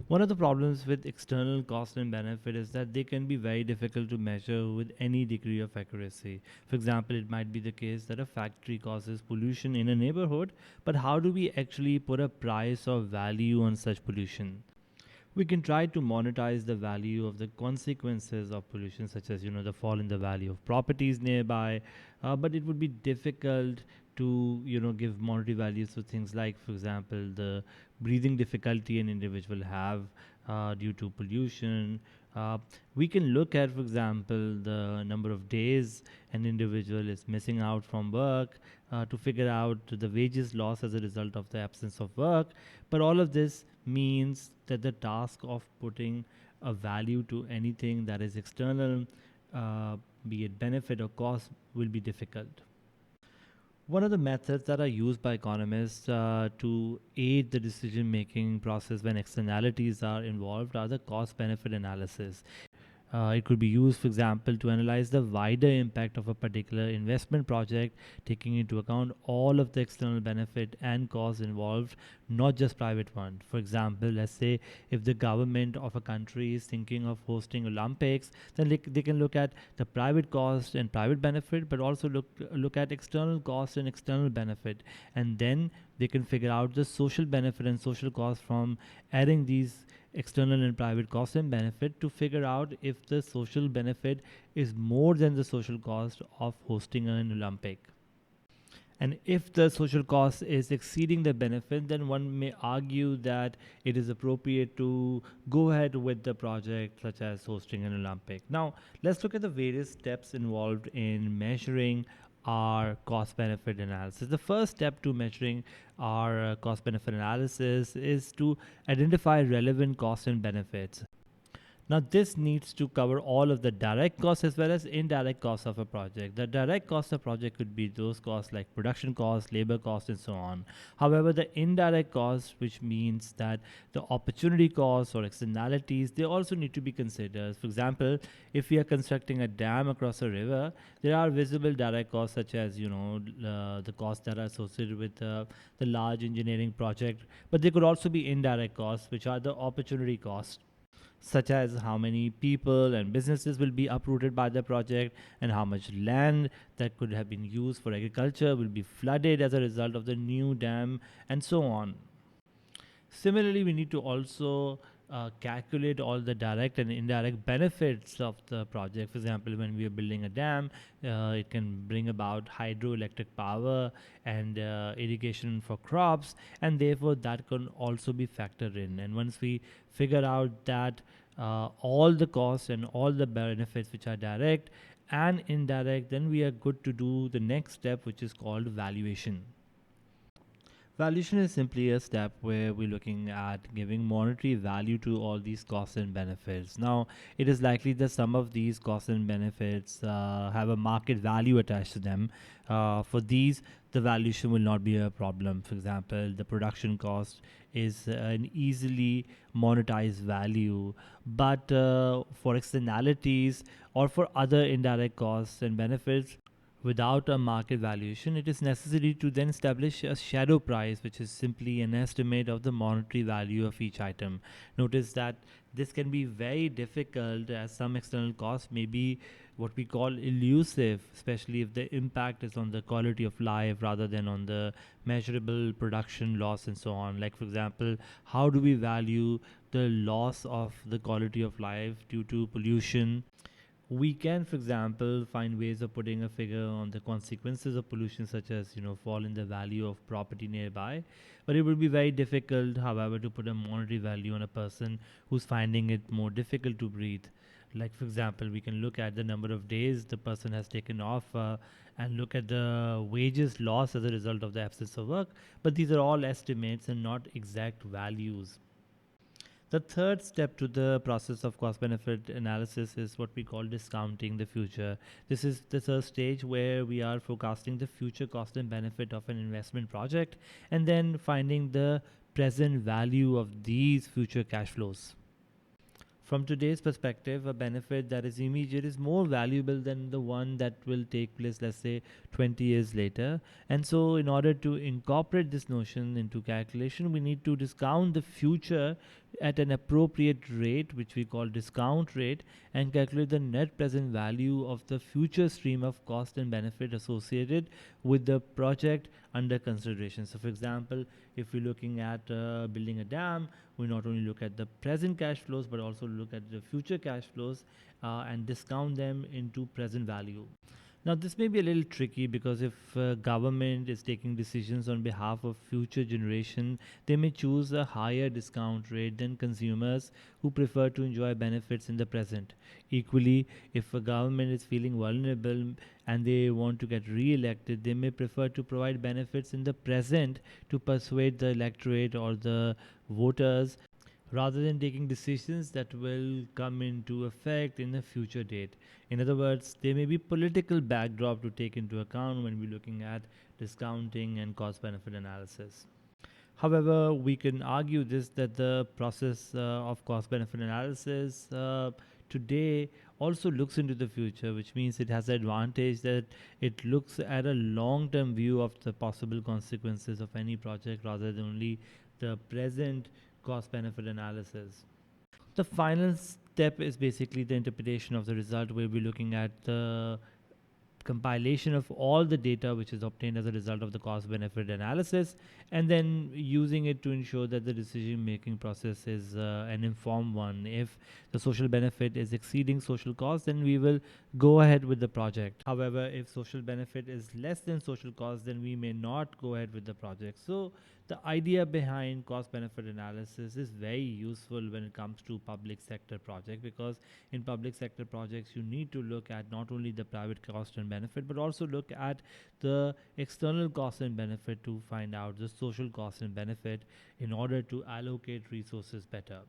One of the problems with external cost and benefit is that they can be very difficult to measure with any degree of accuracy. For example, it might be the case that a factory causes pollution in a neighborhood, but how do we actually put a price or value on such pollution? We can try to monetize the value of the consequences of pollution, such as the fall in the value of properties nearby, but it would be difficult to give monetary values to things like, for example, the breathing difficulty an individual have due to pollution. We can look at, for example, the number of days an individual is missing out from work to figure out the wages lost as a result of the absence of work. But all of this means that the task of putting a value to anything that is external, be it benefit or cost, will be difficult. One of the methods that are used by economists to aid the decision making process when externalities are involved are the cost benefit analysis. It could be used, for example, to analyze the wider impact of a particular investment project, taking into account all of the external benefit and costs involved, not just private one. For example, let's say if the government of a country is thinking of hosting Olympics, then they can look at the private cost and private benefit, but also look at external cost and external benefit, and then they can figure out the social benefit and social cost from adding these external and private cost and benefit to figure out if the social benefit is more than the social cost of hosting an Olympic. And if the social cost is exceeding the benefit, then one may argue that it is appropriate to go ahead with the project, such as hosting an Olympic. Now, let's look at the various steps involved in measuring our cost benefit analysis. The first step to measuring our cost benefit analysis is to identify relevant costs and benefits. Now, this needs to cover all of the direct costs as well as indirect costs of a project. The direct costs of a project could be those costs like production costs, labor costs, and so on. However, the indirect costs, which means that the opportunity costs or externalities, they also need to be considered. For example, if we are constructing a dam across a river, there are visible direct costs such as the costs that are associated with the large engineering project, but there could also be indirect costs, which are the opportunity costs, such as how many people and businesses will be uprooted by the project, and how much land that could have been used for agriculture will be flooded as a result of the new dam, and so on. Similarly, we need to also calculate all the direct and indirect benefits of the project. For example, when we are building a dam, it can bring about hydroelectric power and irrigation for crops, and therefore that can also be factored in. And once we figure out that all the costs and all the benefits which are direct and indirect, then we are good to do the next step, which is called valuation. Valuation is simply a step where we're looking at giving monetary value to all these costs and benefits. Now, it is likely that some of these costs and benefits have a market value attached to them. For these, the valuation will not be a problem. For example, the production cost is an easily monetized value, but for externalities or for other indirect costs and benefits, without a market valuation, it is necessary to then establish a shadow price, which is simply an estimate of the monetary value of each item. Notice that this can be very difficult, as some external costs may be what we call elusive, especially if the impact is on the quality of life rather than on the measurable production loss and so on. Like, for example, how do we value the loss of the quality of life due to pollution? We can, for example, find ways of putting a figure on the consequences of pollution, such as fall in the value of property nearby. But it would be very difficult, however, to put a monetary value on a person who's finding it more difficult to breathe. Like, for example, we can look at the number of days the person has taken off and look at the wages lost as a result of the absence of work. But these are all estimates and not exact values. The third step to the process of cost benefit analysis is what we call discounting the future. This is the third stage where we are forecasting the future cost and benefit of an investment project and then finding the present value of these future cash flows. From today's perspective, a benefit that is immediate is more valuable than the one that will take place, let's say, 20 years later. And so, in order to incorporate this notion into calculation, we need to discount the future at an appropriate rate, which we call discount rate, and calculate the net present value of the future stream of cost and benefit associated with the project under consideration. So, for example, if we're looking at building a dam, we not only look at the present cash flows but also look at the future cash flows and discount them into present value. Now, this may be a little tricky because if government is taking decisions on behalf of future generation, they may choose a higher discount rate than consumers who prefer to enjoy benefits in the present. Equally, if a government is feeling vulnerable and they want to get re-elected, they may prefer to provide benefits in the present to persuade the electorate or the voters rather than taking decisions that will come into effect in a future date. In other words, there may be political backdrop to take into account when we're looking at discounting and cost benefit analysis. However, we can argue this that the process of cost benefit analysis today also looks into the future, which means it has the advantage that it looks at a long term view of the possible consequences of any project rather than only the present cost benefit analysis. The final step is basically the interpretation of the result, where we're looking at the compilation of all the data which is obtained as a result of the cost benefit analysis, and then using it to ensure that the decision making process is an informed one. If the social benefit is exceeding social cost, then we will go ahead with the project. However, if social benefit is less than social cost, then we may not go ahead with the project. So the idea behind cost benefit analysis is very useful when it comes to public sector project, because in public sector projects you need to look at not only the private cost and benefit but also look at the external cost and benefit to find out the social cost and benefit in order to allocate resources better.